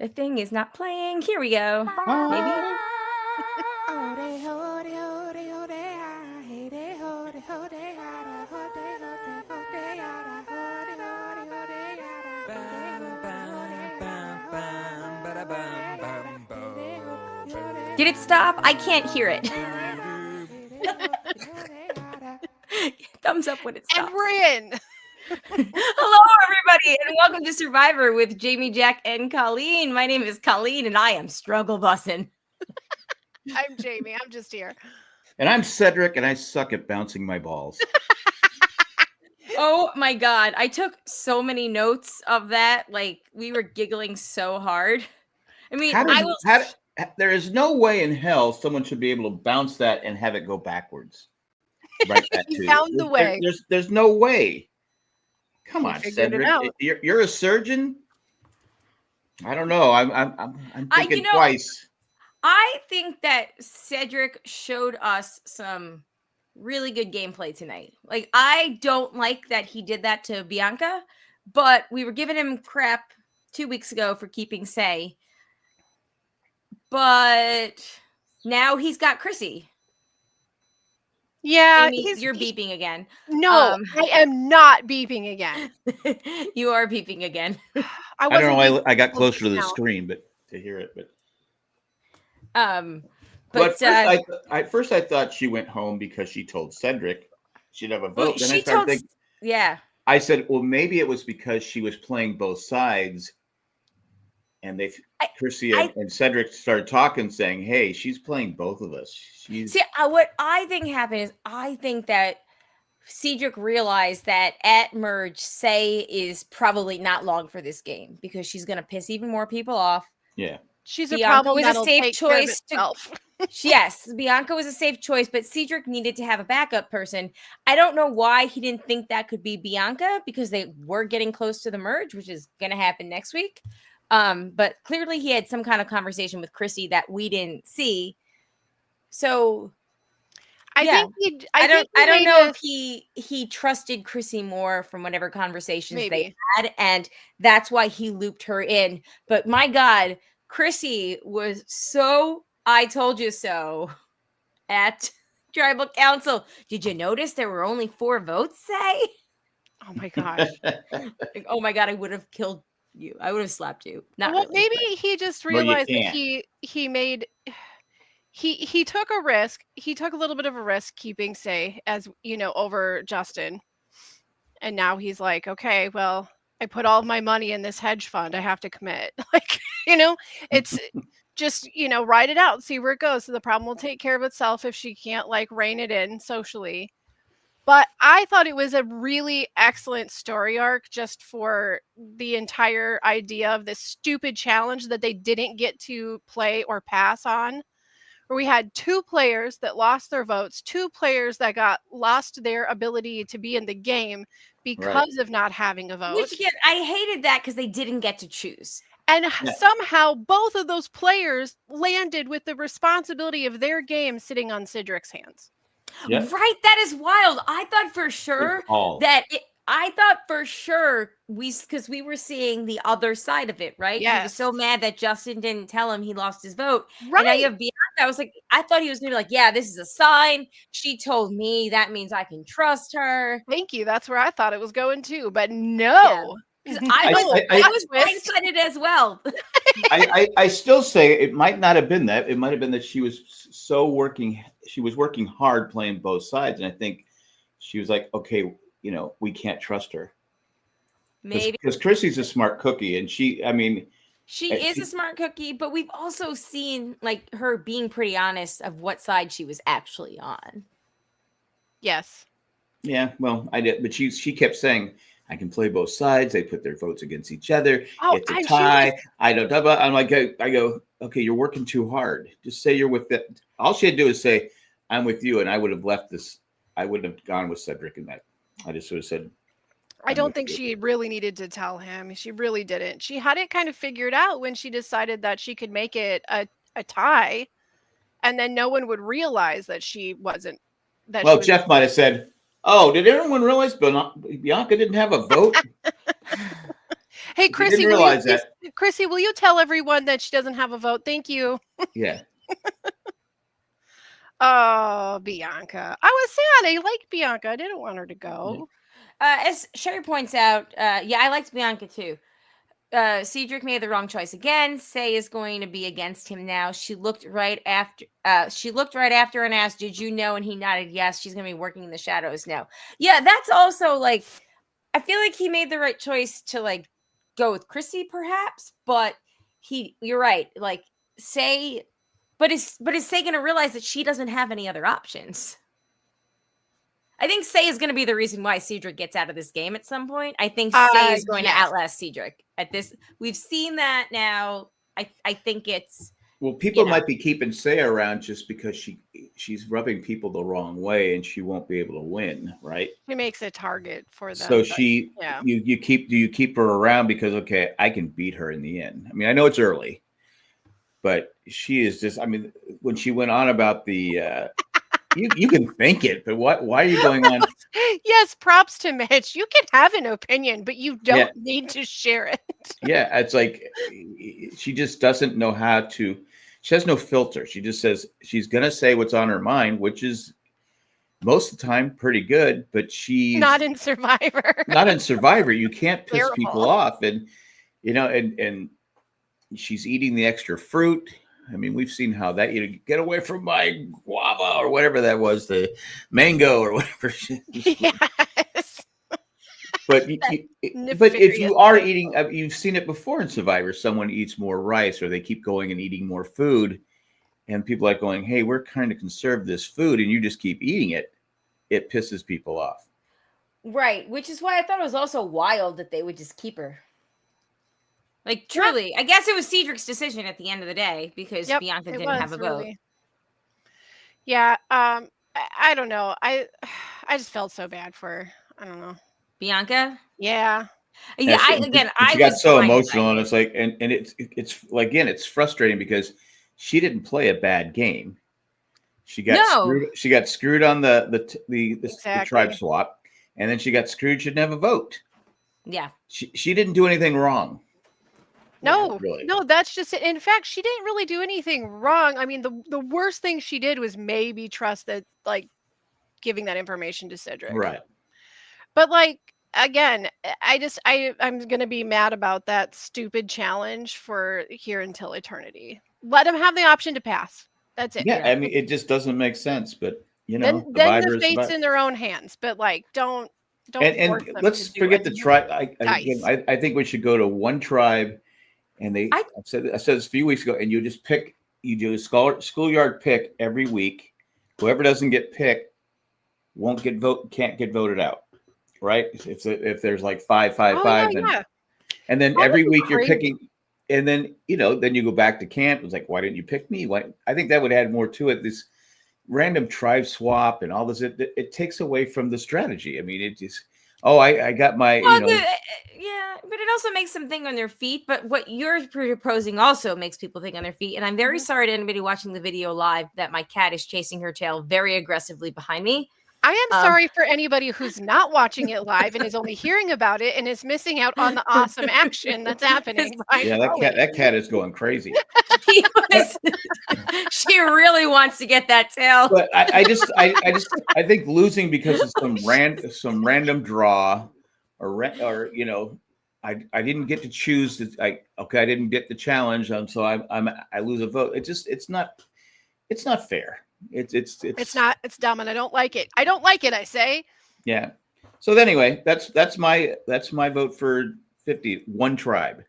The thing is not playing. Here we go. Maybe. Did it stop? I can't hear it. Thumbs up when it stops. And we're in. Hello, everybody, and welcome to Survivor with Jamie, Jack, and Colleen. My name is Colleen, and I am struggle bussing. I'm Jamie. I'm just here. And I'm Cedric, and I suck at bouncing my balls. Oh my God. I took so many notes of that. Like, we were giggling so hard. I mean, there is no way in hell someone should be able to bounce that and have it go backwards. Right back You to found you. the way. There's no way. Come on, figured it Cedric. out. You're a surgeon? I don't know. I'm thinking twice. I think that Cedric showed us some really good gameplay tonight. Like, I don't like that he did that to Bianca, but we were giving him crap 2 weeks ago for keeping Say. But now he's got Chrissy. Yeah, Amy, you're beeping again. No, I am not beeping again. You are beeping again. I don't know. I got closer to the screen, but to hear it. But first I thought she went home because she told Cedric she'd have a vote. Yeah. I said, well, maybe it was because she was playing both sides, and Chrissy and Cedric started talking, saying, "Hey, she's playing both of us." What I think happened is I think that Cedric realized that at merge, Say is probably not long for this game because she's going to piss even more people off. Yeah. She's a problem that'll take care of itself. Yes, Bianca was a safe choice, but Cedric needed to have a backup person. I don't know why he didn't think that could be Bianca because they were getting close to the merge, which is going to happen next week. But clearly he had some kind of conversation with Chrissy that we didn't see. So I don't know if he trusted Chrissy more from whatever conversations they had, and that's why he looped her in. But my God, Chrissy was so I told you so at Tribal Council. Did you notice there were only 4 votes, Say? Oh my gosh. Oh my God, I would have killed you. I would have slapped you. Maybe he just realized that he made he took a risk. He took a little bit of a risk keeping Say as over Justin. And now he's like, okay, well, I put all of my money in this hedge fund. I have to commit. It's just, ride it out, see where it goes. So the problem will take care of itself if she can't rein it in socially. But I thought it was a really excellent story arc just for the entire idea of this stupid challenge that they didn't get to play or pass on, where we had 2 players that lost their votes, 2 players that lost their ability to be in the game because of not having a vote. Which again, I hated that because they didn't get to choose. And somehow both of those players landed with the responsibility of their game sitting on Cedric's hands. Yep. Right, that is wild. I thought for sure because we were seeing the other side of it, right? Yes. He was so mad that Justin didn't tell him he lost his vote. Right. And now you have Bianca. I thought he was gonna be like, yeah, this is a sign. She told me that means I can trust her. Thank you. That's where I thought it was going too, but no. Yeah. I was blindsided as well. I still say it might not have been that. It might have been that she was working hard playing both sides. And I think she was like, okay, we can't trust her. Maybe. Because Chrissy's a smart cookie. And she is a smart cookie, but we've also seen her being pretty honest of what side she was actually on. Yes. Yeah, well, I did. But she kept saying, I can play both sides. They put their votes against each other. It's a tie. I'm like, I go, okay, you're working too hard. Just say you're with that. All she had to do is say, I'm with you. And I would have left this. I wouldn't have gone with Cedric in that. I just sort of said. I don't think she really needed to tell him. She really didn't. She had it kind of figured out when she decided that she could make it a tie. And then no one would realize that she wasn't. Jeff might have said, oh, did everyone realize Bianca didn't have a vote? Hey, Chrissy, Chrissy, will you tell everyone that she doesn't have a vote? Thank you. Yeah. Oh, Bianca. I was sad. I liked Bianca. I didn't want her to go. As Sherry points out, yeah, I liked Bianca too. Cedric made the wrong choice again. Say is going to be against him now. She looked right after and asked, "Did you know?" And he nodded yes. She's going to be working in the shadows now. Yeah, that's also like, I feel like he made the right choice to like go with Chrissy, perhaps. But you're right. Like Say, but is Say going to realize that she doesn't have any other options? I think Say is going to be the reason why Cedric gets out of this game at some point. I think Say is going to outlast Cedric at this. We've seen that now. I think it's. Well, people might be keeping Say around just because she's rubbing people the wrong way and she won't be able to win, right? She makes a target for them. So you keep her around because, okay, I can beat her in the end. I mean, I know it's early, but she is just, I mean, when she went on about the you can think it, but why are you going on? Yes, props to Mitch. You can have an opinion, but you don't need to share it. Yeah, it's like she just doesn't know how to. She has no filter. She just says she's gonna say what's on her mind, which is most of the time pretty good, but she's not in Survivor. Not in Survivor. You can't piss people off, and and she's eating the extra fruit. I mean, we've seen how that, get away from my guava or whatever that was, the mango or whatever. Yes. But if you are eating, you've seen it before in Survivor, someone eats more rice or they keep going and eating more food and people are going, hey, we're trying to conserve this food and you just keep eating it. It pisses people off. Right. Which is why I thought it was also wild that they would just keep her. Like, truly, I guess it was Cedric's decision at the end of the day because Bianca didn't have a vote. Yeah. I don't know. I just felt so bad for her. I don't know. Bianca? Yeah. Yeah. She got so emotional and it's like, and it's like, again, it's frustrating because she didn't play a bad game. She got screwed on the tribe swap, and then she got screwed. She didn't have a vote. Yeah. She didn't do anything wrong. No, really. No, that's just it. In fact, she didn't really do anything wrong. I mean, the worst thing she did was maybe trust that, like, giving that information to Cedric. Right. But like, again, I'm gonna be mad about that stupid challenge for here until eternity. Let him have the option to pass. That's it. Yeah, I mean, it just doesn't make sense. But then the fate's in their own hands. But like, don't. And let's forget the tribe. I think we should go to one tribe. And I said this a few weeks ago, and you do a schoolyard pick every week. Whoever doesn't get picked can't get voted out, right? If there's like 5, and then every week you're picking, and then then you go back to camp. It's like, why didn't you pick me? Why? I think that would add more to it. This random tribe swap and all this, it takes away from the strategy. I mean, it just. Oh, I got my. Yeah, but it also makes them think on their feet. But what you're proposing also makes people think on their feet. And I'm very sorry to anybody watching the video live that my cat is chasing her tail very aggressively behind me. I am sorry for anybody who's not watching it live and is only hearing about it and is missing out on the awesome action that's happening. Yeah, that cat is going crazy. She really wants to get that tail. But I think losing because of some random draw, or I didn't get to choose. I didn't get the challenge, so I lose a vote. It's not fair. It's not. It's dumb, and I don't like it. I don't like it. I say. Yeah. So anyway, that's my vote for 50. One tribe.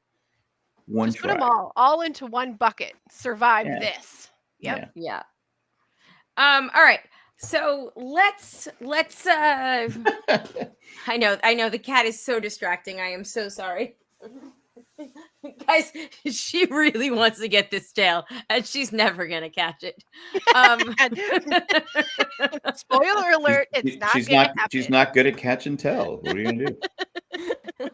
Just put them all into one bucket. Survive this. Yep. Yeah. All right. So let's. I know the cat is so distracting. I am so sorry. Guys, she really wants to get this tail and she's never gonna catch it. Spoiler alert, she's not good at catch and tell. What are you gonna do?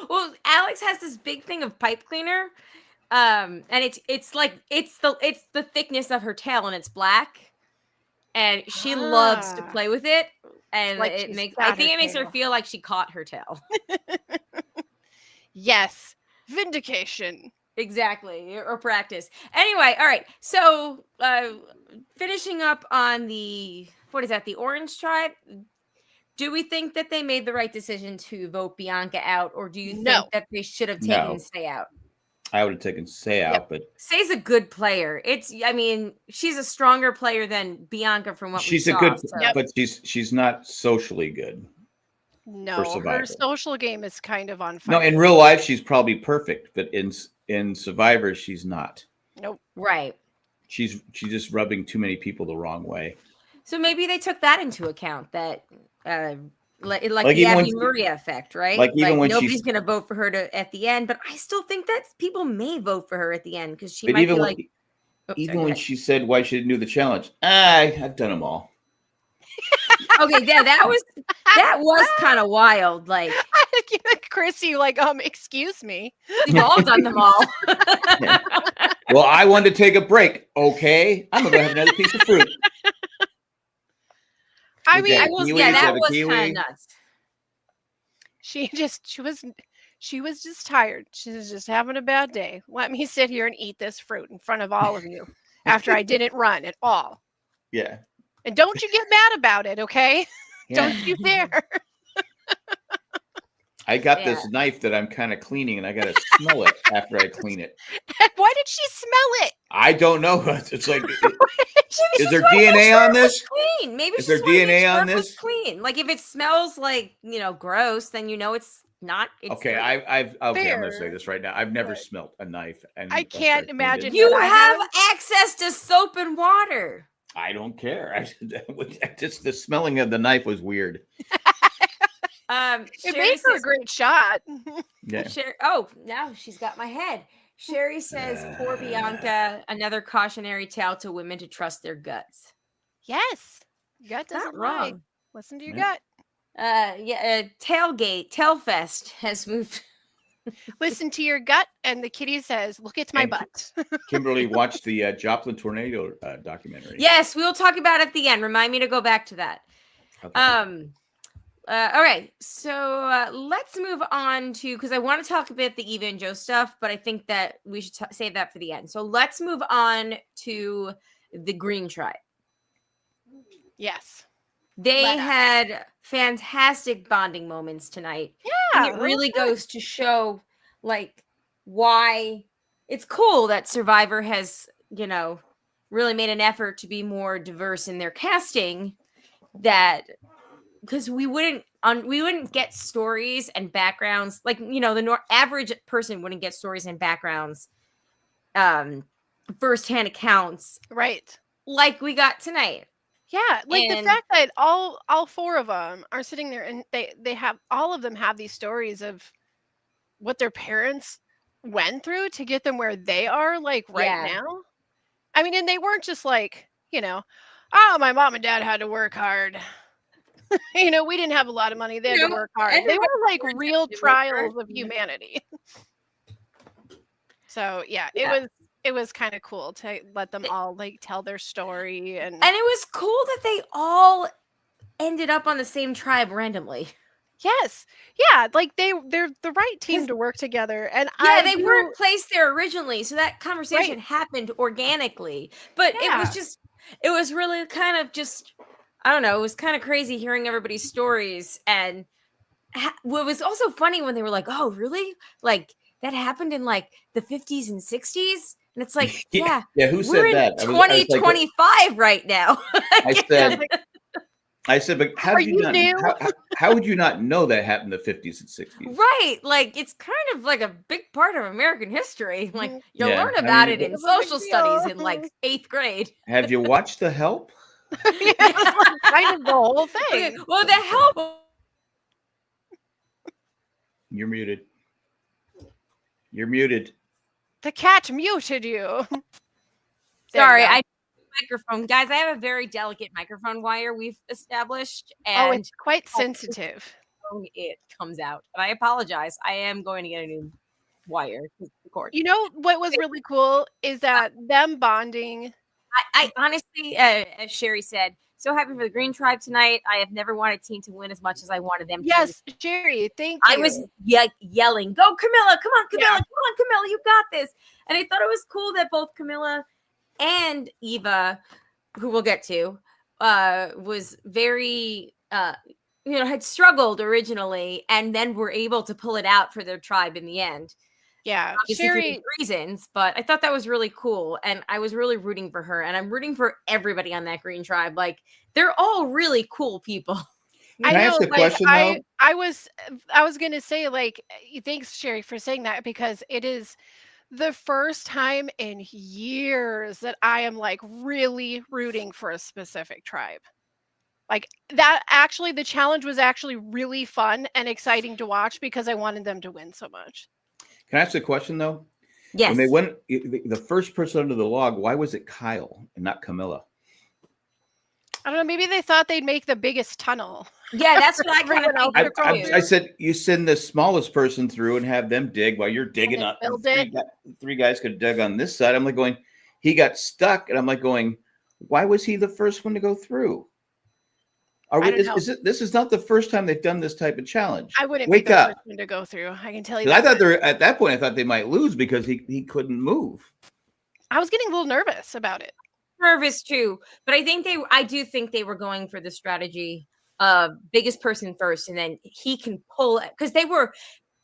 Well, Alex has this big thing of pipe cleaner, and it's the thickness of her tail and it's black, and she loves to play with it, and I think it makes her feel like she caught her tail. Yes. Vindication. Exactly, or practice. Anyway, all right. So, finishing up on the the Orange Tribe. Do we think that they made the right decision to vote Bianca out, or do you think that they should have taken Say out? I would have taken Say out, but Say's a good player. I mean, she's a stronger player than Bianca from what we saw. She's a good, but she's not socially good. No, her social game is kind of on fire. No, in real life she's probably perfect, but in Survivor she's not. Nope. Right. She's just rubbing too many people the wrong way. So maybe they took that into account, that like the Abby Maria effect, right? Like even when nobody's going to vote for her at the end, but I still think that people may vote for her at the end because she might even be like. Even when she said why she didn't do the challenge, I've done them all. Okay, yeah, that was kind of wild. Like Chrissy, excuse me, we've all done them all. Yeah. Well, I wanted to take a break. Okay, I'm gonna go have another piece of fruit. I mean, that was kind of nuts. She was just tired. She was just having a bad day. Let me sit here and eat this fruit in front of all of you after I didn't run at all. Yeah. And don't you get mad about it, okay? Yeah. Don't you dare. I got this knife that I'm kind of cleaning, and I got to smell it after I clean it. Why did she smell it? I don't know. It's like, is there DNA on this? Clean. Maybe is there DNA on this? Clean. Like if it smells like gross, then it's not. It's okay, I'm gonna say this right now. I've never smelt a knife, and I can't imagine. You have access to soap and water. I don't care. Just the smelling of the knife was weird. It makes her a great shot. Yeah. Now she's got my head. Sherry says, "Poor Bianca. Another cautionary tale to women to trust their guts." Yes, gut doesn't lie. Listen to your gut. Tailfest has moved. Listen to your gut, and the kitty says, "Look at my butt." Kimberly watched the Joplin tornado documentary. Yes, we will talk about it at the end. Remind me to go back to that. Okay. All right, so let's move on to, because I want to talk about the Eva and Joe stuff, but I think that we should save that for the end. So let's move on to the Green Tribe. Yes. They had fantastic bonding moments tonight. Yeah. And it really goes to show, why it's cool that Survivor has, really made an effort to be more diverse in their casting, because we wouldn't get stories and backgrounds the average person wouldn't get stories and backgrounds, firsthand accounts, right? Like we got tonight. Yeah, the fact that all four of them are sitting there and they have all of them have these stories of what their parents went through to get them where they are now. I mean, and they weren't just oh, my mom and dad had to work hard. We didn't have a lot of money. They had to work hard. They were real trials of humanity. So it was kind of cool to let them all tell their story, and it was cool that they all ended up on the same tribe randomly. Yes, yeah, they're the right team to work together, and they weren't placed there originally, so that conversation happened organically. But it was really kind of just. I don't know. It was kind of crazy hearing everybody's stories. And what was also funny when they were like, oh, really? That happened in the 50s and 60s? And it's like, yeah. Who said that? We're in 2025 right now. I said, but how would you not know that happened in the 50s and 60s? Right. It's kind of a big part of American history. You'll learn about it in social studies in 8th grade. Have you watched The Help? Kind of the whole thing. Okay, well, The Help. You're muted. You're muted. The cat muted you. Sorry, microphone, guys. I have a very delicate microphone wire we've established, and it's quite sensitive. It comes out, and I apologize. I am going to get a new wire to record. What was really cool is that them bonding I honestly, as Sherry said, so happy for the Green Tribe tonight. I have never wanted a team to win as much as I wanted them to. Yes, Sherry, thank you. I was yelling, "Go, Camilla! Come on, Camilla! Come on, Camilla! You got this!" And I thought it was cool that both Camilla and Eva, who we'll get to, was very, had struggled originally, and then were able to pull it out for their tribe in the end. Yeah, Sherry reasons, but I thought that was really cool, and I was really rooting for her, and I'm rooting for everybody on that Green Tribe. Like, they're all really cool people. Can I ask a question, though? I was gonna say, like, thanks, Sherry, for saying that, because it is the first time in years that I am like really rooting for a specific tribe. Like that, actually, the challenge was actually really fun and exciting to watch because I wanted them to win so much. Can I ask a question, though? Yes. When they went, the first person under the log, why was it Kyle and not Camilla? I don't know. Maybe they thought they'd make the biggest tunnel. Yeah, that's what I kind of think. I said you send the smallest person through and have them dig while you're digging on. Three guys could have dug on this side. I'm like going, he got stuck, and I'm like going, why was he the first one to go through? This is not the first time they've done this type of challenge. I wouldn't wake up. First one to go through. I can tell you. I thought at that point I thought they might lose because he couldn't move. I was getting a little nervous about it. Nervous too, but I do think they were going for the strategy biggest person first, and then he can pull, because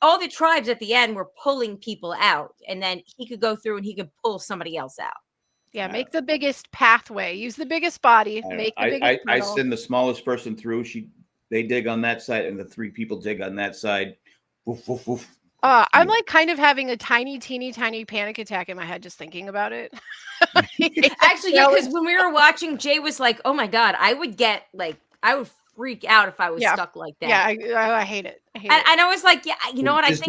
all the tribes at the end were pulling people out, and then he could go through and he could pull somebody else out. Yeah, make the biggest pathway. Use the biggest body. I send the smallest person through. They dig on that side, and the three people dig on that side. Woof, woof, woof. I'm like kind of having a teeny tiny panic attack in my head just thinking about it. Actually, yeah, because when we were watching, Jay was like, "Oh my god, I would freak out if I was stuck like that." Yeah, I hate it. And I was like, "Yeah, you know what? Does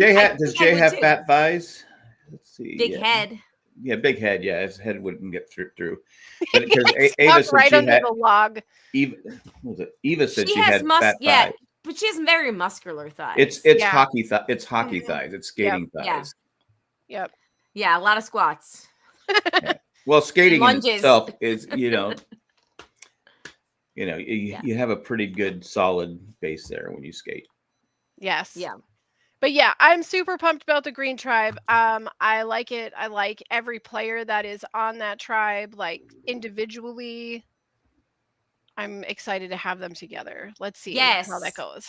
Jay have fat thighs? Let's see. Big head. Yeah, big head. Yeah, his head wouldn't get through. But because Ava said right under the log. Eva said she had fat thighs. But she has very muscular thighs. It's hockey thighs. It's hockey thighs. It's skating thighs. Yep. Yeah, a lot of squats. Yeah. Well, skating in itself is, you have a pretty good solid base there when you skate. Yes. Yeah. But yeah, I'm super pumped about the Green Tribe. I like it. I like every player that is on that tribe, like individually. I'm excited to have them together. Let's see how that goes.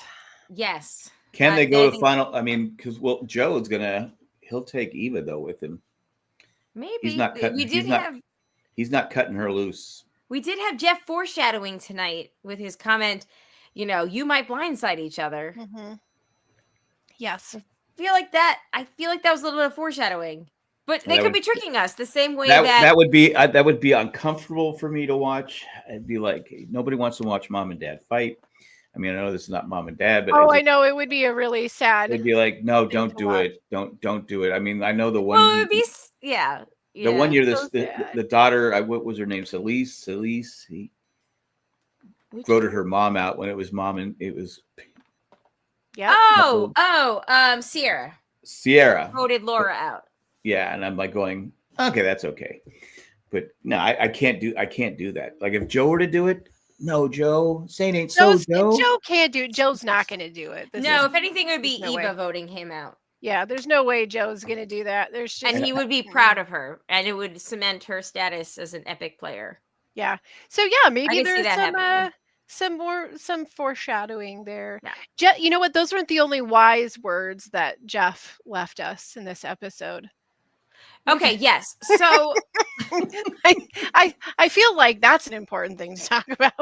Yes. Can they go to final? I mean, because Joe's he'll take Eva though with him. Maybe he's not cutting. He's not cutting her loose. We did have Jeff foreshadowing tonight with his comment. You might blindside each other. Mm-hmm. Yes. I feel like that was a little bit of foreshadowing. But they could be tricking us the same way that would be uncomfortable for me to watch. I'd be like, nobody wants to watch mom and dad fight. I mean, I know this is not mom and dad, but I know it would be a really sad. It'd be like, no, don't do it. Don't do it. I mean, I know the one. Well, it would be The one year, the daughter, what was her name? Celise. He voted her mom out when it was mom, and it was. Yeah. Sierra voted Laura out. Yeah, and I'm like going, okay, that's okay, but no, I can't do that. Like if Joe were to do it, no, Joe, saying ain't so. Joe can't do it. Joe's not going to do it. If anything, it would be Eva voting him out. Yeah, there's no way Joe's going to do that. And he would be proud of her, and it would cement her status as an epic player. Yeah. So yeah, maybe there's some foreshadowing there. Yeah. You know what? Those weren't the only wise words that Jeff left us in this episode. Okay, yes. So I feel like that's an important thing to talk about.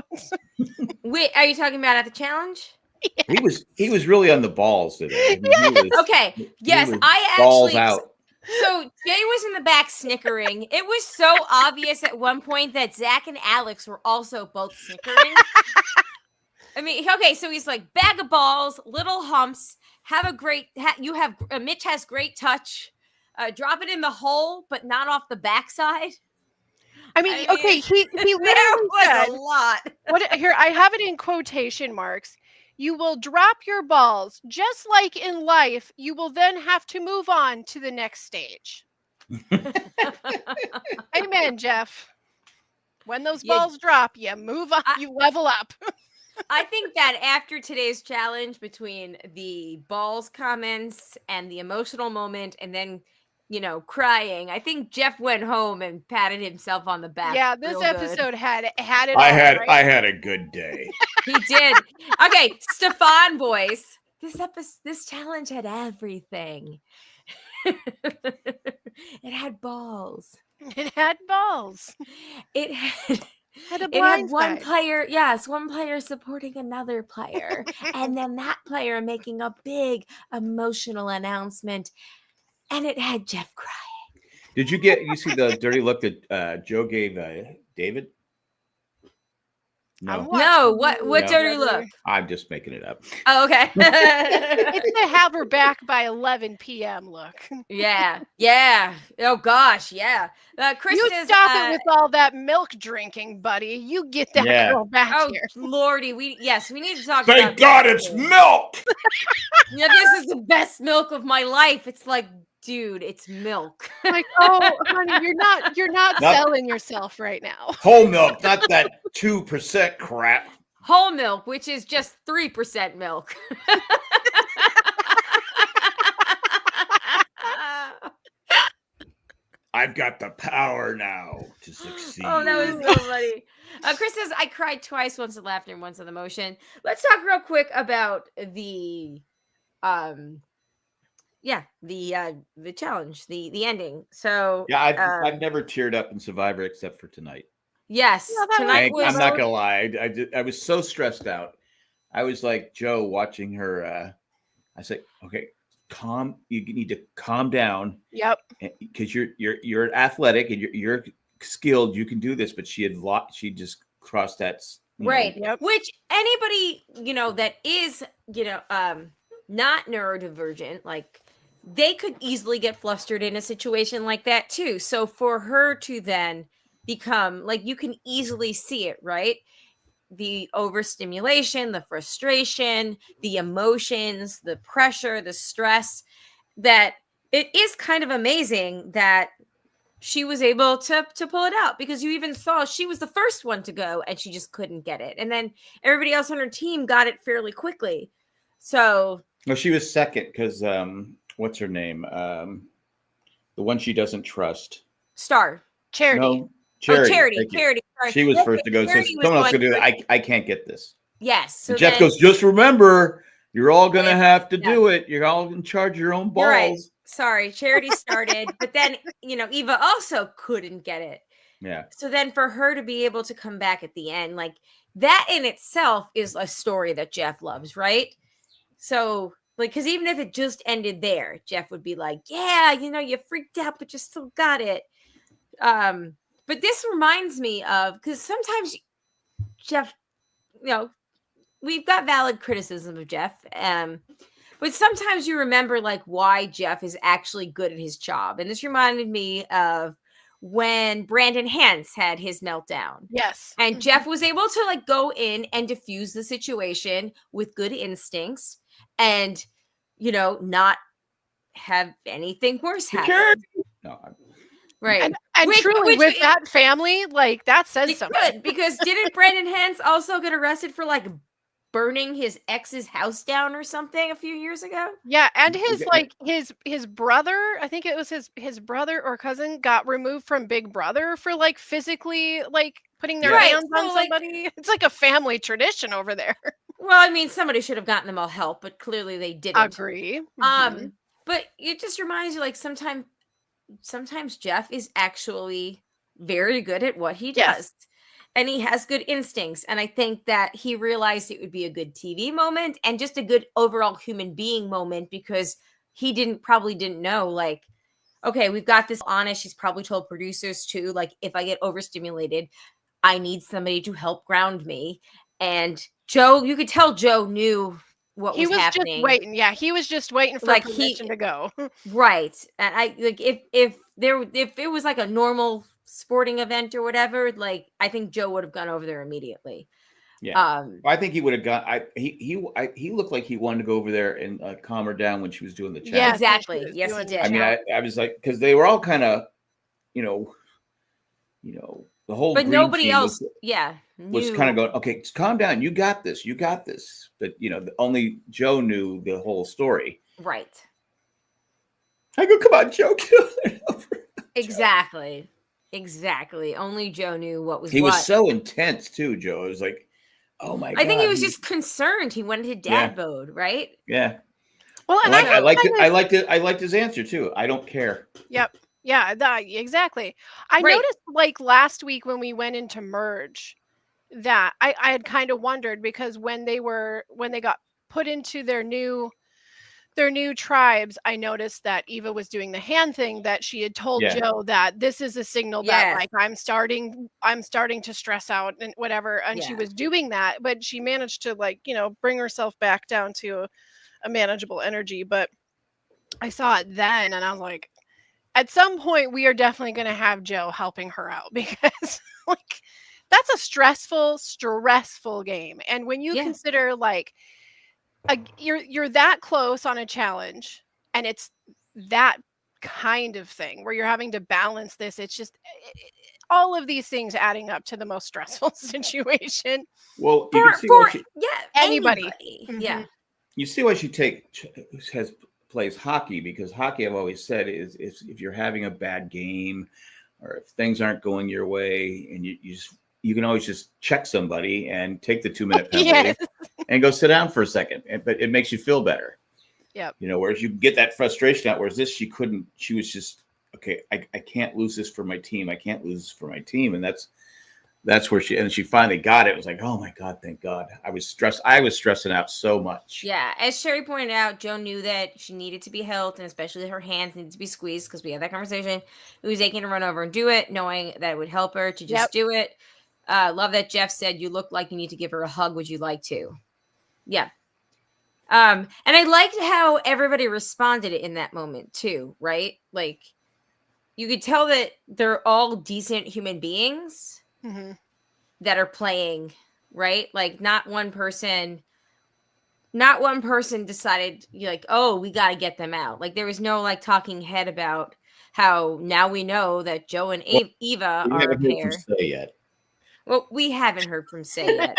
Wait, are you talking about at the challenge? Yes. He was really on the balls today. I mean, okay. Yes, I balls out. So Jay was in the back snickering. It was so obvious at one point that Zach and Alex were also both snickering. I mean, okay, so he's like, bag of balls, little humps, Mitch has great touch. Drop it in the hole, but not off the backside. I mean, okay, he literally said a lot. Here, I have it in quotation marks. You will drop your balls, just like in life. You will then have to move on to the next stage. Amen, Jeff. When those balls drop, you move up, you level up. I think that after today's challenge, between the balls comments and the emotional moment, and then, crying, I think Jeff went home and patted himself on the back. Yeah, this episode had it. I had a good day. He did. Okay, Stefan voice. This challenge had everything. It had balls. It had balls. It had one player, one player supporting another player, and then that player making a big emotional announcement, and it had Jeff crying. Did you see the dirty look that Joe gave David? No. What dirty look? I'm just making it up. Oh, okay. It's the have her back by 11 p.m. look. Yeah. Oh gosh, yeah. Chris, you stop it with all that milk drinking, buddy. You get that girl back here. Lordy, we need to talk. Thank God it's milk. Yeah, this is the best milk of my life. It's like, dude, it's milk. Like, oh, honey, you're not selling yourself right now. Whole milk, not that 2% crap. Whole milk, which is just 3% milk. I've got the power now to succeed. Oh, that was so funny. Chris says, I cried twice, once of laughter and once of emotion. Let's talk real quick about the challenge, the ending. So I've never teared up in Survivor except for tonight. Yes, tonight I'm not gonna lie. I was so stressed out. I was like Joe watching her. I said, "Okay, calm. You need to calm down." Yep. Because you're athletic and you're skilled. You can do this. But she just crossed that. Right. Yep. Which anybody that is not neurodivergent, like, they could easily get flustered in a situation like that too. So for her to then become, like, you can easily see it, right? The overstimulation, the frustration, the emotions, the pressure, the stress, that it is kind of amazing that she was able to pull it out, because you even saw she was the first one to go and she just couldn't get it. And then everybody else on her team got it fairly quickly. So no, she was second because what's her name? The one she doesn't trust. Charity. No, Charity. She was first to go. So someone else could do that. I can't get this. Yes. So Jeff goes, just remember, you're all going to have to do it. You're all in charge of your own balls. Right. Sorry, Charity started. But then, Eva also couldn't get it. Yeah. So then for her to be able to come back at the end, like, that in itself is a story that Jeff loves, right? So, like, because even if it just ended there, Jeff would be like, yeah, you freaked out, but you still got it. But this reminds me of, because sometimes Jeff, we've got valid criticism of Jeff, but sometimes you remember, like, why Jeff is actually good at his job. And this reminded me of when Brandon Hance had his meltdown. Yes. And Jeff was able to, like, go in and diffuse the situation with good instincts and, not have anything worse happen. No, right. And truly, with that family, like, that says something. Good, because didn't Brandon Hance also get arrested for, like, burning his ex's house down or something a few years ago? Yeah, and his brother, I think it was his brother or cousin, got removed from Big Brother for, like, physically, like, putting their hands on somebody. It's like a family tradition over there. Well, I mean, somebody should have gotten them all help, but clearly they didn't. Agree. But it just reminds you, like, sometimes Jeff is actually very good at what he does. And he has good instincts. And I think that he realized it would be a good TV moment and just a good overall human being moment, because he probably didn't know, like, okay, we've got this honest. She's probably told producers too, like, if I get overstimulated, I need somebody to help ground me. And Joe, you could tell Joe knew what was happening. He was just waiting. Yeah, he was just waiting for permission to go. Right. And I, like, if it was like a normal sporting event or whatever, like, I think Joe would have gone over there immediately. Yeah. I think he would have gone. He looked like he wanted to go over there and calm her down when she was doing the challenge. Yeah, exactly. Yes, he did. I mean, I was like, because they were all kind of, The whole but green nobody team else, was kind of going, okay, calm down. You got this. You got this. But, only Joe knew the whole story. Right. I go, come on, Joe. Get over it. Exactly. Only Joe knew what was He what. was so intense, too, Joe. It was like, oh, my God. I think he was just concerned. He went into dad mode, right? Yeah. Well, and I liked his answer, too. I don't care. Yep. Yeah, exactly. I noticed like last week when we went into merge that I had kind of wondered, because when they got put into their new tribes, I noticed that Eva was doing the hand thing, that she had told Joe that this is a signal that like I'm starting to stress out and whatever, and she was doing that, but she managed to like, bring herself back down to a manageable energy. But I saw it then and I was like, at some point we are definitely going to have Joe helping her out, because like that's a stressful game. And when you consider like you're that close on a challenge, and it's that kind of thing where you're having to balance this, it's just all of these things adding up to the most stressful situation. Well, you can see anybody. Mm-hmm. You see why she plays hockey, because hockey, I've always said, is if you're having a bad game or if things aren't going your way, and you can always just check somebody and take the 2-minute penalty and go sit down for a second. But it makes you feel better. Yeah. Whereas you get that frustration out, whereas this, she couldn't. She was just, okay, I can't lose this for my team. I can't lose this for my team. And that's where she finally got it. It was like, oh my God, thank God. I was stressing out so much. Yeah. As Sherry pointed out, Joe knew that she needed to be held, and especially her hands needed to be squeezed, because we had that conversation. It was aching to run over and do it, knowing that it would help her to just do it. Love that Jeff said, you look like you need to give her a hug. Would you like to? Yeah. And I liked how everybody responded in that moment too, right? Like, you could tell that they're all decent human beings that are playing, right? Like, not one person decided like, oh, we got to get them out. Like, there was no like talking head about how now we know that Joe and Eva are a pair. Yet. Well, we haven't heard from Say yet.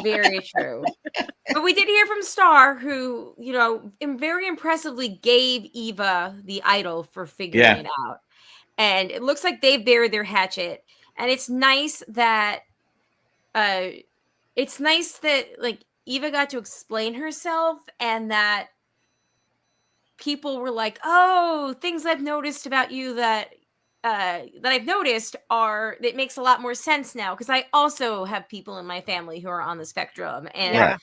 Very true. But we did hear from Star, who, very impressively gave Eva the idol for figuring it out. And it looks like they've buried their hatchet. And it's nice that like Eva got to explain herself, and that people were like, oh, things I've noticed about you that I've noticed it makes a lot more sense now, because I also have people in my family who are on the spectrum. And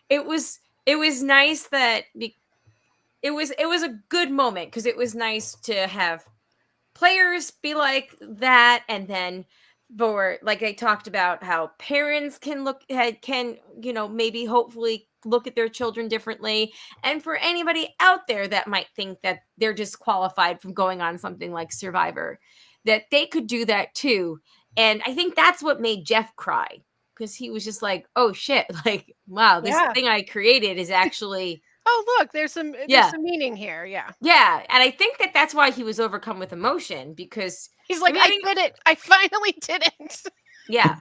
it was nice that it was a good moment, because it was nice to have players be like that. And then for, like, I talked about how parents can maybe hopefully look at their children differently. And for anybody out there that might think that they're disqualified from going on something like Survivor, that they could do that too. And I think that's what made Jeff cry, because he was just like, oh shit, like, wow, this thing I created is actually oh, look, there's some meaning here. Yeah. And I think that that's why he was overcome with emotion, because he's like, I did it. I finally did it. Yeah.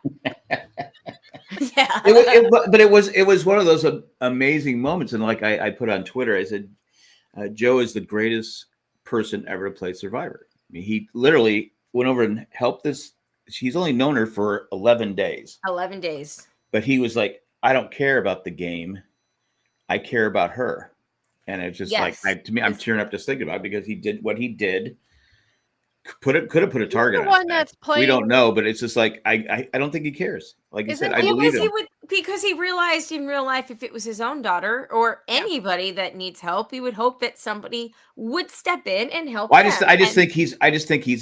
But it was one of those amazing moments. And like I put on Twitter, I said, Joe is the greatest person ever to play Survivor. I mean, he literally went over and helped this. She's only known her for 11 days. 11 days. But he was like, I don't care about the game. I care about her. And it's just to me, I'm tearing up just thinking about it, because he did what he did. Could have put a target on one that's playing. We don't know, but it's just like, I don't think he cares. Like you said, I believe him. Because he realized in real life, if it was his own daughter or anybody that needs help, he would hope that somebody would step in and help. Well, I just think he's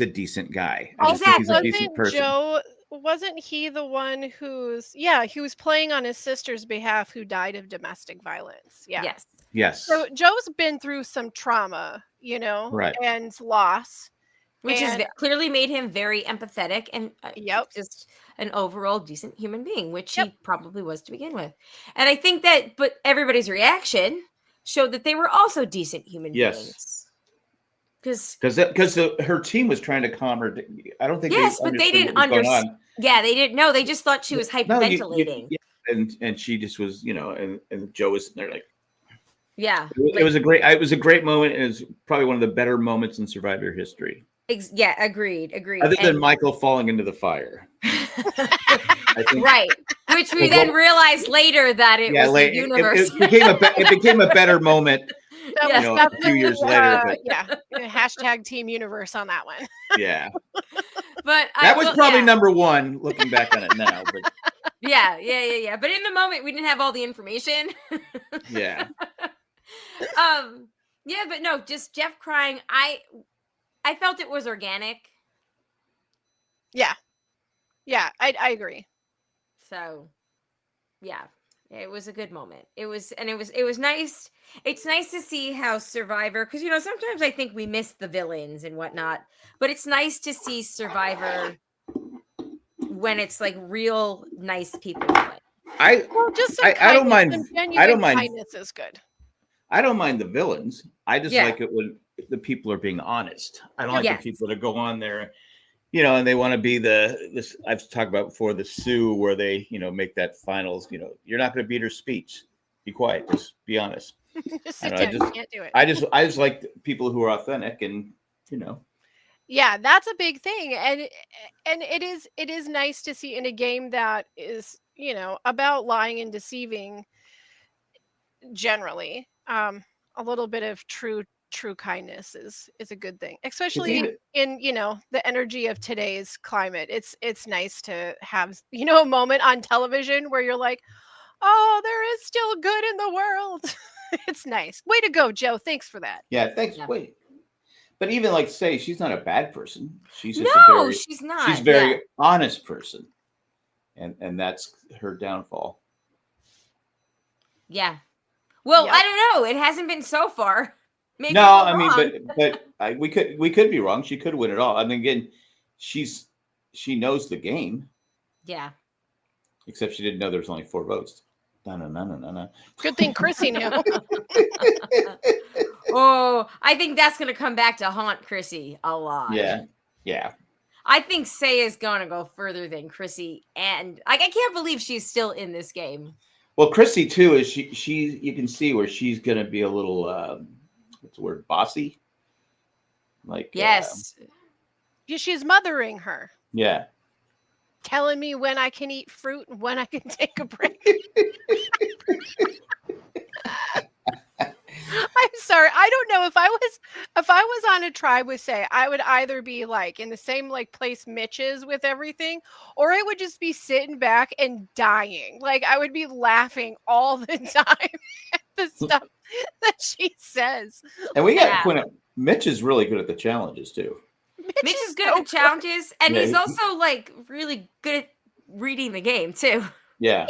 a decent guy. I just think he's a decent person. Joe, wasn't he the one he was playing on his sister's behalf, who died of domestic violence? Yeah. Yes. So Joe's been through some trauma, right, and loss, which is clearly made him very empathetic and just an overall decent human being, which he probably was to begin with. And I think but everybody's reaction showed that they were also decent human beings. Because her team was trying to calm her. I don't think. Yes, but they didn't understand. Yeah, they didn't know. They just thought she was hyperventilating. And she just was, and Joe was there like. Yeah, it was a great moment, and it's probably one of the better moments in Survivor history. Yeah, agreed. Other than Michael falling into the fire. I think, right, which we then realized later that it was the universe. It became a better moment. A few years later, but hashtag Team Universe on that one. Yeah, but that was probably number one. Looking back on it now, but yeah. But in the moment, we didn't have all the information. Yeah. Yeah, but no, just Jeff crying. I felt it was organic. Yeah, I agree. So, yeah, it was a good moment. It was nice. It's nice to see how Survivor, because sometimes I think we miss the villains and whatnot, but it's nice to see Survivor when it's like real nice people. I don't mind. I don't mind. Kindness is good. I don't mind the villains. I just like it when the people are being honest. I don't like the people that go on there, and they want to be this I've talked about before, the Sioux, where they, make that finals, you're not going to beat her speech. Be quiet. Just be honest. Just sit down. You can't do it. I just like people who are authentic and, Yeah, that's a big thing. And it is nice to see in a game that is, about lying and deceiving generally. A little bit of true kindness is a good thing, especially in the energy of today's climate. It's nice to have a moment on television where you're like, oh, there is still good in the world. It's nice. Way to go, Joe. Thanks for that. Yeah, thanks. Yeah. Wait, but even like say she's not a bad person. She's just she's not. She's a very honest person, and that's her downfall. Yeah. Well, I don't know. It hasn't been so far. Maybe but we could be wrong. She could win it all. I mean, again, she knows the game. Yeah. Except she didn't know there was only 4 votes. No. Good thing Chrissy knew. Oh, I think that's going to come back to haunt Chrissy a lot. Yeah. I think Say is going to go further than Chrissy, and I can't believe she's still in this game. Well, Chrissy too is she you can see where she's going to be a little what's the word, bossy? Like yes, she's mothering her. Yeah. Telling me when I can eat fruit and when I can take a break. I'm sorry. I don't know if I was on a tribe with Say, I would either be like in the same like place Mitch is with everything, or I would just be sitting back and dying. Like I would be laughing all the time at the stuff that she says. And we got to point out, Mitch is really good at the challenges too. Mitch is good at the challenges, and he's also like really good at reading the game too. Yeah.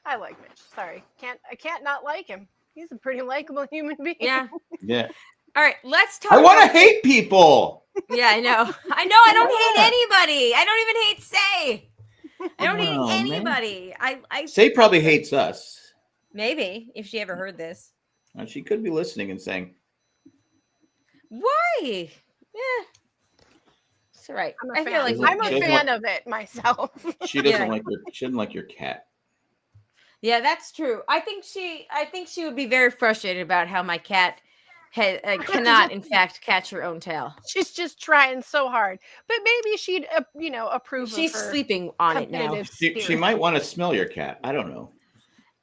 I like Mitch. Sorry. I can't not like him. He's a pretty likable human being. Yeah. Yeah. All right, let's talk. I want to hate people. Yeah, I know. I don't hate anybody. I don't even hate Say. I don't hate anybody. I Say probably hates us. Maybe, if she ever heard this. And she could be listening and saying, why? Yeah. It's all right. I'm a fan of it myself. She doesn't she doesn't like your cat. Yeah, that's true. I think she would be very frustrated about how my cat cannot, in fact, catch her own tail. She's just trying so hard, but maybe she'd, approve. She's sleeping on it now. She might want to smell your cat. I don't know.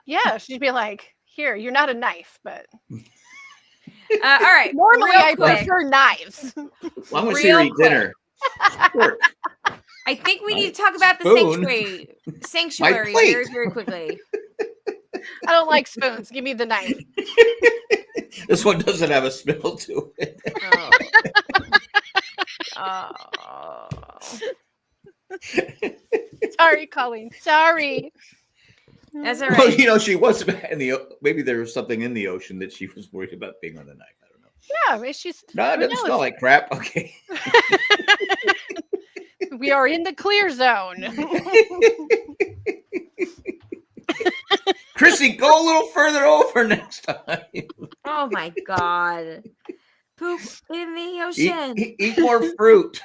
Yeah, she'd be like, "Here, you're not a knife, but." All right. Normally, I prefer knives. Well, I'm going to see her eat dinner. I think we need to talk about the sanctuary very, very quickly. I don't like spoons. Give me the knife. This one doesn't have a smell to it. Oh. Sorry, Colleen. Sorry. That's all right. Well, she was maybe there was something in the ocean that she was worried about being on the knife. I don't know. Yeah, it's just. No, it doesn't smell like crap. Okay. We are in the clear zone. Chrissy, go a little further over next time. Oh my God. Poop in the ocean. Eat more fruit.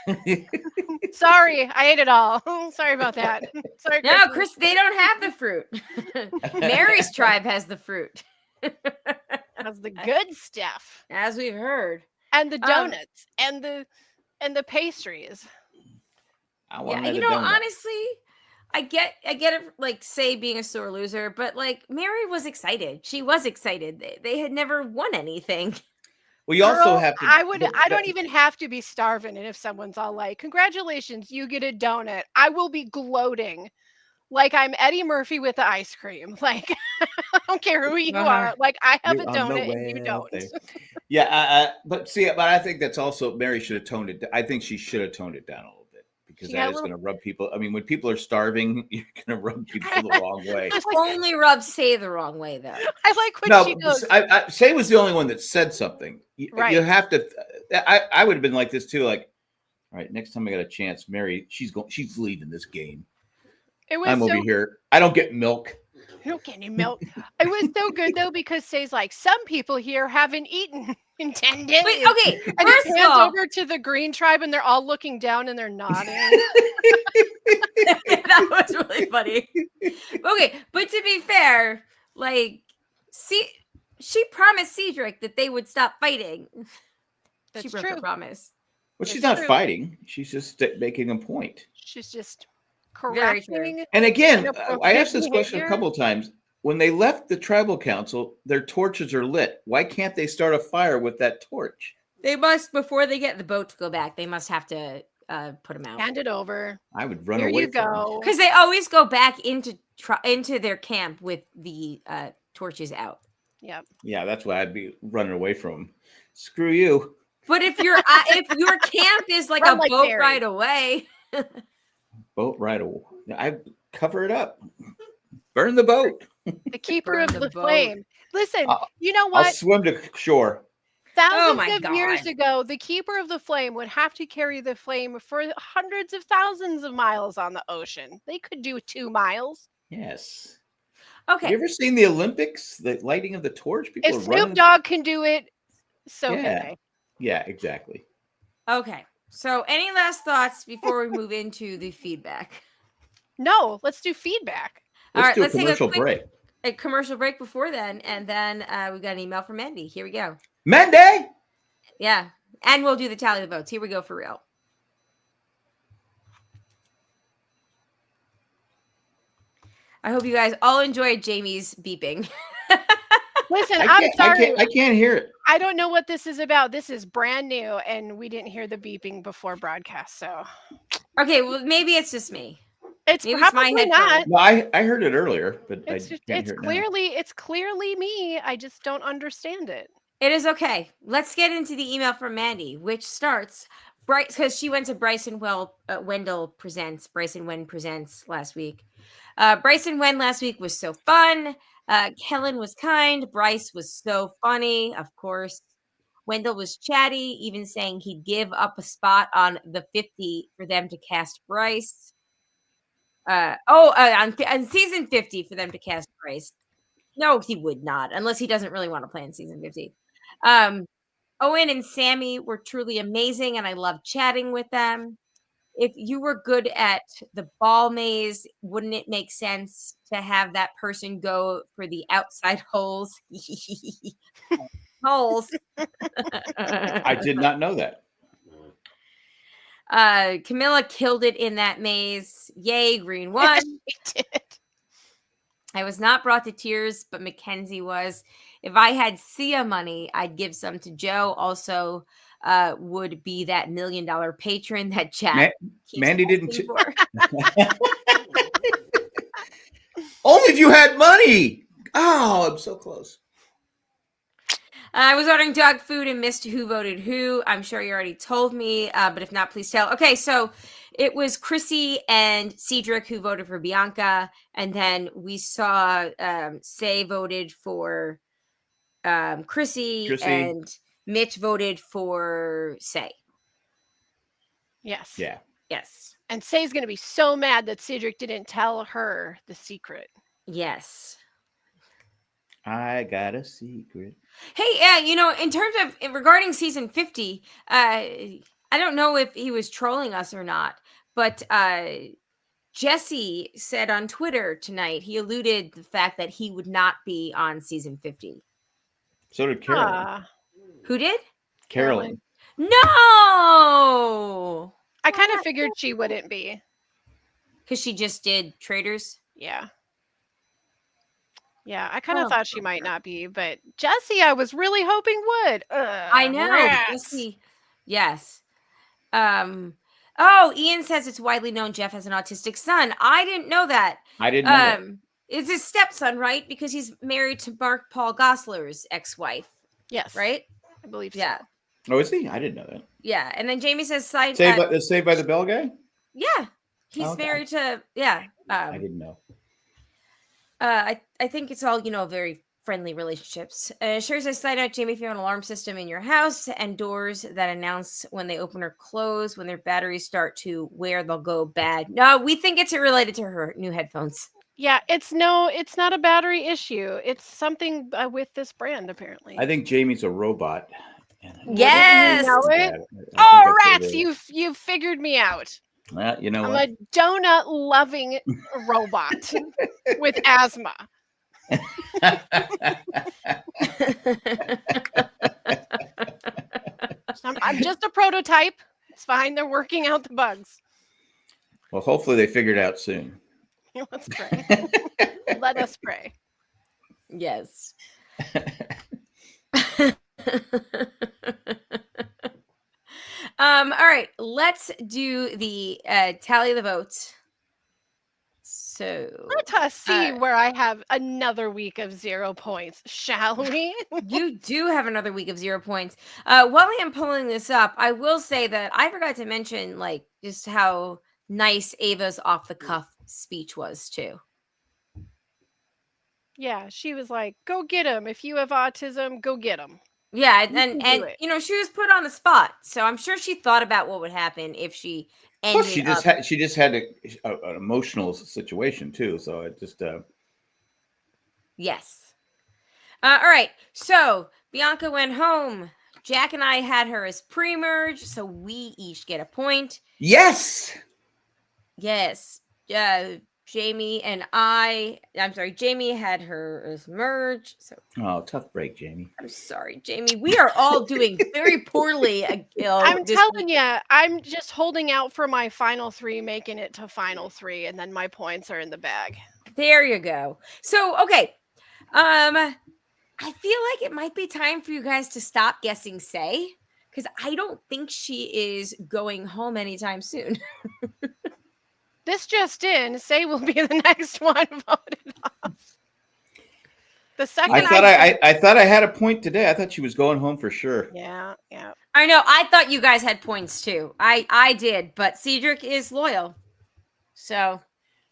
Sorry, I ate it all. Sorry about that. Sorry, Chris. No, Chris, they don't have the fruit. Mary's tribe has the fruit. Has the good stuff. As we've heard. And the donuts and the pastries. Yeah, you know, honestly, I get it, like, say being a sore loser, but like Mary was excited. She was excited. They had never won anything. Well, you also have to. I don't even have to be starving. And if someone's all like, "Congratulations, you get a donut," I will be gloating, like I'm Eddie Murphy with the ice cream. Like, I don't care who you are. Like, I have a donut and you don't. Yeah, but I think that's also Mary should have toned it. I think she should have toned it down a little bit because that is going to rub people. I mean, when people are starving, you're going to rub people the wrong way. Only rub Say the wrong way, though. I like what she does. Say was the only one that said something. Right. You have to. I would have been like this too. Like, all right, next time I got a chance, Mary, she's leaving this game. I'm over here. I don't get milk. You don't get any milk. It was so good though because Say's like, some people here haven't eaten in 10 days. Wait, okay. And he hands over to the green tribe and they're all looking down and they're nodding. That was really funny. Okay, but to be fair, like, she promised Cedric that they would stop fighting. That's she broke true. her promise. Well, she's not fighting. She's just making a point. She's just correcting. And again, I asked this question a couple of times. When they left the tribal council, their torches are lit. Why can't they start a fire with that torch? They must, before they get the boat to go back, they must have to put them out. Hand it over. I would run Here away you go. Because they always go back into their camp with the torches out. Yep. Yeah, that's why I'd be running away from them. Screw you. But if your camp is like a boat ride away. Boat ride away. I cover it up. Burn the boat. The keeper of the flame. Listen, you know what? I'll swim to shore. Thousands of years ago, the keeper of the flame would have to carry the flame for hundreds of thousands of miles on the ocean. They could do 2 miles. Yes. Okay. Have you ever seen the Olympics? The lighting of the torch? People if Snoop Dogg can do it, so can they. Yeah, exactly. Okay. So any last thoughts before we move into the feedback? No, let's do feedback. Let's do a commercial break. A commercial break before then, and then we got an email from Mandy. Here we go. Mandy? Yeah. And we'll do the tally of the votes. Here we go for real. I hope you guys all enjoyed Jamie's beeping. Listen, I'm sorry. I can't hear it. I don't know what this is about. This is brand new, and we didn't hear the beeping before broadcast. So, okay, well, maybe it's just me. It's probably not. No, I heard it earlier, but it's clearly me. I just don't understand it. It is okay. Let's get into the email from Mandy, which starts because she went to Bryson Wendell presents last week. Bryson Wen last week was so fun. Kellen was kind. Bryce was so funny, of course. Wendell was chatty, even saying he'd give up a spot on the 50 for them to cast Bryce. On season 50 for them to cast Bryce. No, he would not, unless he doesn't really want to play in season 50. Owen and Sammy were truly amazing, and I loved chatting with them. If you were good at the ball maze, wouldn't it make sense to have that person go for the outside holes? Holes. I did not know that. Camilla killed it in that maze. Yay, green won. She did. I was not brought to tears, but Mackenzie was. If I had Sia money, I'd give some to Joe. Also, would be that $1 million patron that chat. Mandy didn't. Only if you had money. Oh, I'm so close. I was ordering dog food and missed who voted who. I'm sure you already told me, but if not, please tell. Okay, so it was Chrissy and Cedric who voted for Bianca, and then we saw Say voted for Chrissy, and Mitch voted for Say. Yes. Yeah. Yes. And Say's going to be so mad that Cedric didn't tell her the secret. Yes. I got a secret. Hey, in terms of regarding season 50, I don't know if he was trolling us or not, but Jesse said on Twitter tonight, he alluded the fact that he would not be on season 50. So did Carolyn. Who did? Carolyn. No! I kind of figured she wouldn't be. Because she just did Traders? Yeah. Yeah, I kind of thought she might not be, but Jesse, I was really hoping would. I know. Jesse, yes. Ian says it's widely known Jeff has an autistic son. I didn't know that. I didn't know that. It's his stepson, right? Because he's married to Mark Paul Gosselaar's ex-wife. Yes. Right? I believe so. Yeah. Oh, is he? I didn't know that. Yeah. And then Jamie says Saved by the Bell guy? Yeah. He's married to I didn't know. I think it's all, very friendly relationships. Sure says side note, Jamie, if you have an alarm system in your house and doors that announce when they open or close, when their batteries start to wear, they'll go bad. No, we think it's related to her new headphones. Yeah, it's not a battery issue. It's something with this brand, apparently. I think Jamie's a robot. Yes. You know it? Oh, rats! You've figured me out. Well, you know I'm what? a donut-loving robot with asthma. I'm just a prototype. It's fine. They're working out the bugs. Well, hopefully they figure it out soon. Let's pray. Let us pray. Yes. All right, let's do the tally of the votes. So let us see where I have another week of 0 points, shall we? You do have another week of 0 points. While I am pulling this up, I will say that I forgot to mention just how nice Ava's off the cuff speech was too. Yeah, she was like, "Go get him. If you have autism, go get him." Yeah, and she was put on the spot, so I'm sure she thought about what would happen if she ended she just had an emotional situation too, so it just yes. All right, so Bianca went home. Jack and I had her as pre-merge, so we each get a point. Yes. Jamie had her as merge. So tough break, Jamie. I'm sorry, Jamie. We are all doing very poorly. I'm telling you, I'm just holding out for my final 3, making it to final 3, and then my points are in the bag. There you go. So okay, I feel like it might be time for you guys to stop guessing Say, because I don't think she is going home anytime soon. This just in, Say will be the next one voted off. The second I thought I had a point today. I thought she was going home for sure. Yeah. I know. I thought you guys had points too. I did, but Cedric is loyal. So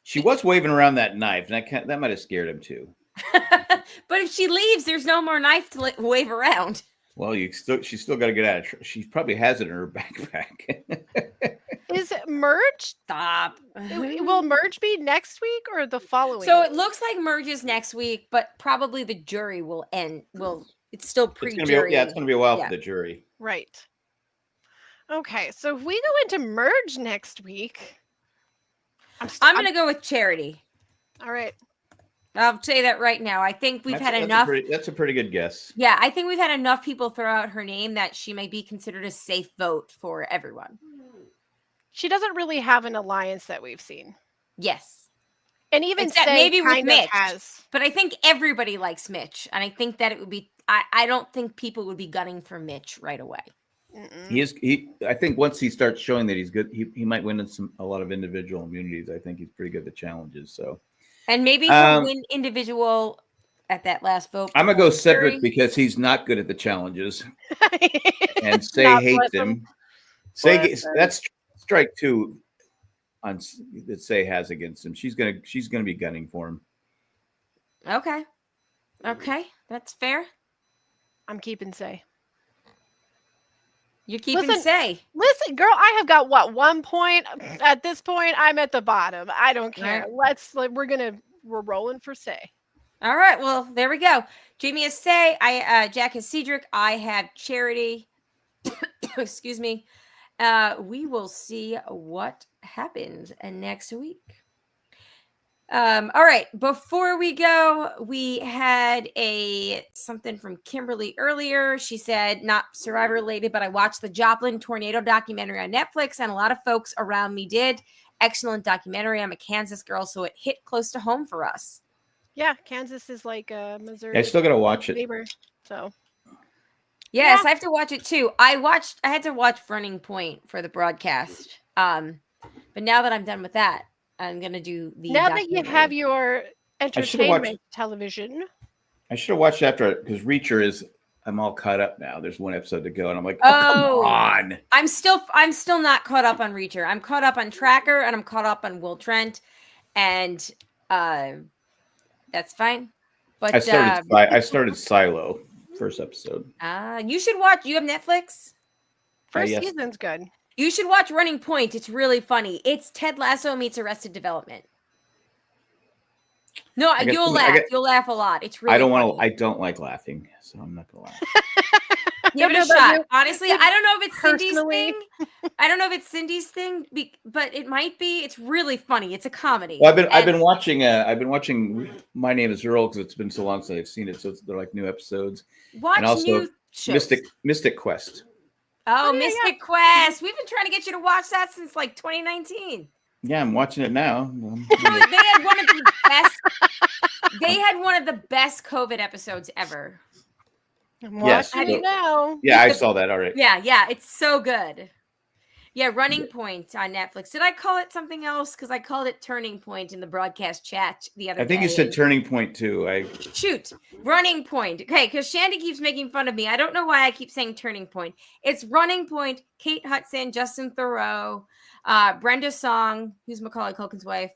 she was waving around that knife, and that might have scared him too. But if she leaves, there's no more knife to wave around. Well, she's still got to get out of. She probably has it in her backpack. Is it merge? Stop. Will merge be next week or the following? So it looks like merge is next week, but probably the jury will end. It's still pre-jury. It's going to be a while for the jury. Right. Okay, so if we go into merge next week, I'm going to go with Charity. All right. I'll say that right now. I think we've had enough. That's a pretty good guess. Yeah, I think we've had enough people throw out her name that she may be considered a safe vote for everyone. She doesn't really have an alliance that we've seen. Yes. And even maybe with Mitch. But I think everybody likes Mitch. And I think that it would be, I don't think people would be gunning for Mitch right away. I think once he starts showing that he's good, he might win in a lot of individual immunities. I think he's pretty good at the challenges. So. And maybe he'll win individual at that last vote. I'm going to go Cedric because he's not good at the challenges. And Say hates him. Say that's strike 2 on that Say has against him. She's gonna be gunning for him. Okay, that's fair. I'm keeping Say. You're keeping Say. Listen, girl, I have got 1 point. At this point, I'm at the bottom. I don't care. Right. We're rolling for Say. All right. Well, there we go. Jamie has Say. Jack has Cedric. I have Charity. Excuse me. We will see what happens next week. All right. Before we go, we had something from Kimberly earlier. She said, not Survivor related, but I watched the Joplin tornado documentary on Netflix, and a lot of folks around me did. Excellent documentary. I'm a Kansas girl, so it hit close to home for us. Yeah, Kansas is like Missouri. I still gotta watch it. Neighbor, so. Yes, I have to watch it too. I had to watch Running Point for the broadcast. But now that I'm done with that, I'm gonna do the. Now that you have your entertainment television, I should have watched after because Reacher is. I'm all caught up now. There's one episode to go, and I'm like, oh, come on. I'm still not caught up on Reacher. I'm caught up on Tracker, and I'm caught up on Will Trent, and that's fine. But I started Silo first episode. You should watch. You have Netflix. First season's good. You should watch Running Point. It's really funny. It's Ted Lasso meets Arrested Development. No, you'll laugh. You'll laugh a lot. It's really. I don't like laughing, so I'm not gonna laugh. Give it a shot. Honestly, I don't know if it's Cindy's thing. I don't know if it's Cindy's thing, but it might be. It's really funny. It's a comedy. Well, I've been watching My Name Is Earl because it's been so long since I've seen it, so they're like new episodes. Watch and also new shows. Mystic Quest. Oh, Mystic Quest. We've been trying to get you to watch that since like 2019. Yeah, I'm watching it now. They had one of the best. They had one of the best COVID episodes ever. I'm watching it now. Yeah, I saw that already. Yeah, it's so good. Yeah, Running Point on Netflix. Did I call it something else? Because I called it Turning Point in the broadcast chat the other day. I think you said Turning Point too. Shoot, Running Point. Okay, because Shandy keeps making fun of me. I don't know why I keep saying Turning Point. It's Running Point. Kate Hudson, Justin Theroux, Brenda Song, who's Macaulay Culkin's wife.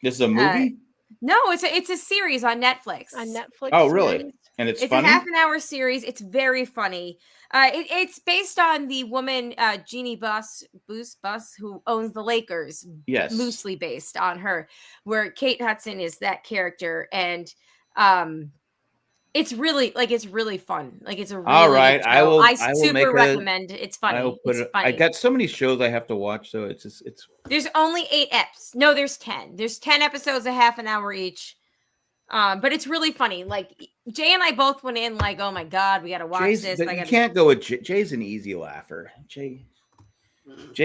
This is a movie? No, it's a series on Netflix. On Netflix. Oh, really? And it's funny? A half an hour series. It's very funny. It's based on the woman Jeannie Buss, who owns the Lakers. Yes, loosely based on her. Where Kate Hudson is that character, and it's really fun. Like it's a really all right. I super will recommend. It's funny. Funny. I got so many shows I have to watch, so it's. There's only 8 eps. No, there's 10. There's 10 episodes, a half an hour each. But it's really funny. Like Jay and I both went in like, oh my God, we got to watch this. You can't go with Jay's an easy laugher. Jay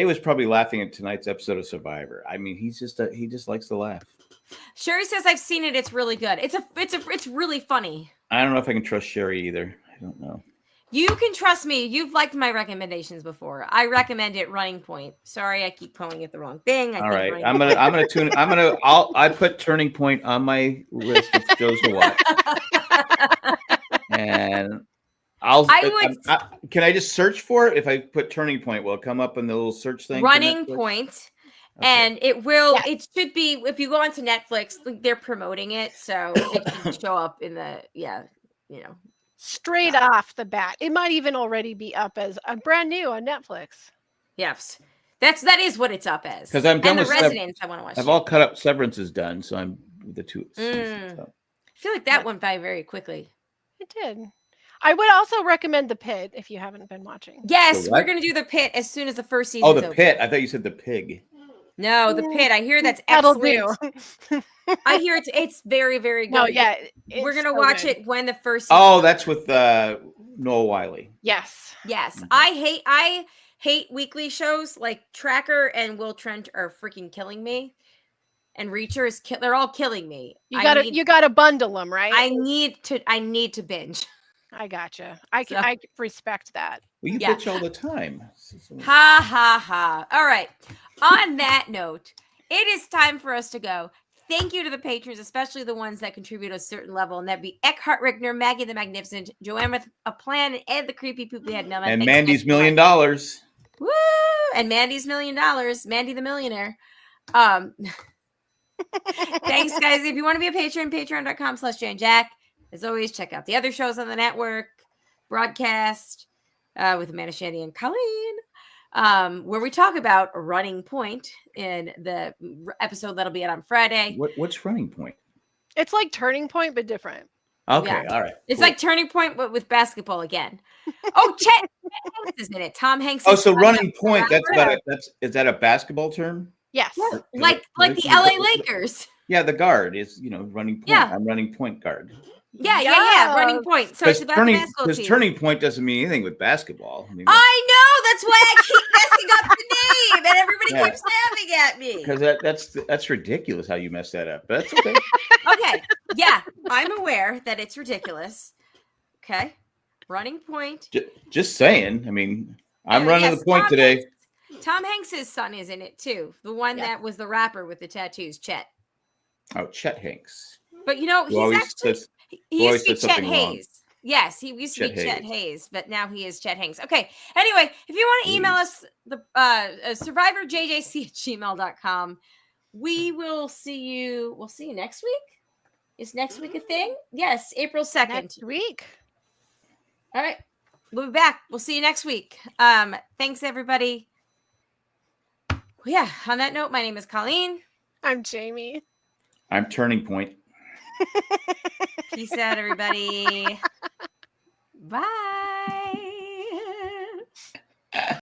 was probably laughing at tonight's episode of Survivor. I mean, he just likes to laugh. Sherry says I've seen it. It's really good. It's really funny. I don't know if I can trust Sherry either. I don't know. You can trust me. You've liked my recommendations before. I recommend it. Running Point. Sorry, I keep calling it the wrong thing. All right, I'm gonna tune. I put Turning Point on my list of shows to watch, and can I just search for it? If I put Turning Point, will it come up in the little search thing? Running Point. Okay. And it will. Yeah. It should be if you go onto Netflix. They're promoting it, so it should show up in the straight off the bat. It might even already be up as a brand new on Netflix. Yes, that is what it's up as. Because I'm done with Residence. I want to watch. I've all cut up. Severance is done, so I'm with the 2 seasons. So. I feel like that went by very quickly. It did. I would also recommend The Pit if you haven't been watching. Yes, we're going to do The Pit as soon as the first season. Oh, The Pit. I thought you said The Pig. No, The Pit. I hear that's excellent. I hear it's very, very good. No, yeah. We're going to watch it when the first season. Oh, that's with Noah Wiley. Yes. Yes. I hate weekly shows like Tracker and Will Trent are freaking killing me. And Reacher is they're all killing me. You gotta bundle them, right? I need to binge. I gotcha. I respect that. Well, you bitch all the time. Ha ha ha. All right. On that note, it is time for us to go. Thank you to the patrons, especially the ones that contribute a certain level, and that'd be Eckhart Rickner, Maggie the Magnificent, Joanne with a Plan, and the Creepy Poopy Head None. And Mandy's $1 million. Woo! And Mandy's $1 million. Mandy the Millionaire. Thanks, guys. If you want to be a patron, patreon.com/JaneJack. As always, check out the other shows on the network, broadcast with Amanda, Shandy, and Colleen, where we talk about Running Point in the episode that'll be out on Friday. What's Running Point? It's like Turning Point, but different. Okay, all right. It's like Turning Point, but with basketball again. Oh, Chet Hanks is in it. Tom Hanks. Oh, so Running Point. Is that a basketball term? Yes. Yeah, like the LA Lakers. Yeah, the guard is running point. Yeah. I'm running point guard. Yeah. Running point. So it's about the basketball team. Turning Point doesn't mean anything with basketball. I know. That's why I keep messing up the name, and everybody keeps laughing at me. Because that's ridiculous how you messed that up. But that's okay. Okay. Yeah, I'm aware that it's ridiculous. Okay. Running Point. Just saying. I mean, I'm running the point today. Tom Hanks' son is in it too. The one that was the rapper with the tattoos, Chet. Oh, Chet Hanks. But he's actually he used to be Chet Hayes. Wrong. Yes, he used to be Chet Hayes, but now he is Chet Hanks. Okay. Anyway, if you want to email us, the survivorjjc@gmail.com. We will see you. We'll see you next week. Is next week a thing? Yes, April 2nd. Next week. All right. We'll be back. We'll see you next week. Thanks, everybody. Well, yeah. On that note, my name is Colleen. I'm Jamie. I'm Turning Point. Peace out, everybody. Bye.